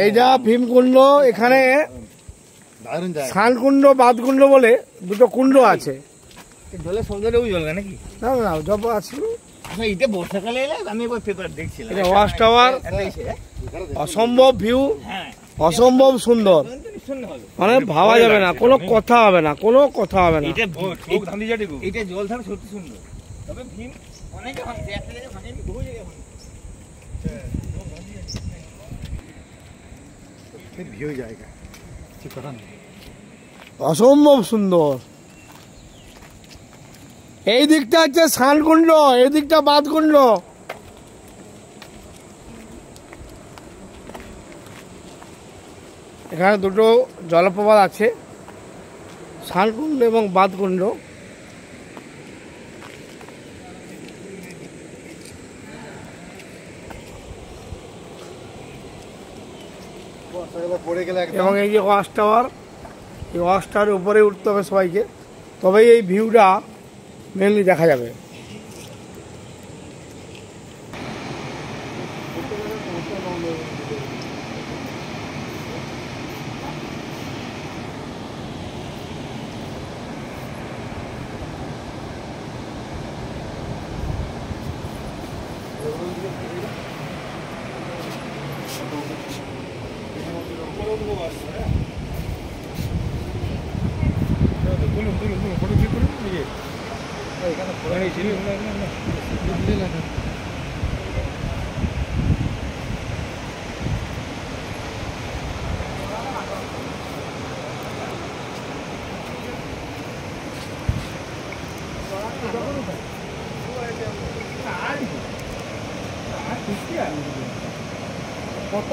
এইটা ভীমকুণ্ড। এখানে স্নানকুণ্ড বাদকুণ্ড বলে দুটো কুণ্ড আছে। জলের শব্দটাও জল নাকি? না না জব আছে। এটা বর্ষাকালে এলে আমি একবার পেপার দেখছিলাম। এটা ওয়াচ টাওয়ার, অসম্ভব ভিউ, অসম্ভব সুন্দর, মানে ভাবা যাবে না, কোনো কথা হবে না, কোনো কথা হবে না। এটা জল থাকা সত্যি সুন্দর, তবে ভীম অনেকে ভাঙছে, একটা জায়গায় ভাঙেনি, বহু জায়গায় ভাঙছে। ভিউ জায়গা কিছু কথা নেই, অসম্ভব সুন্দর। এই দিকটা হচ্ছে স্নানকুণ্ড, এই দিকটা বাদকুণ্ড। এখানে দুটো জলপ্রপাত আছে, স্নানকুণ্ড এবং বাদকুণ্ড। এবং এই যে ওয়াচ টাওয়ার, এই ওয়াচ টাওয়ারের উপরে উঠতে হবে সবাইকে, তবেই এই ভিউটা মেনলি দেখা যাবে। কত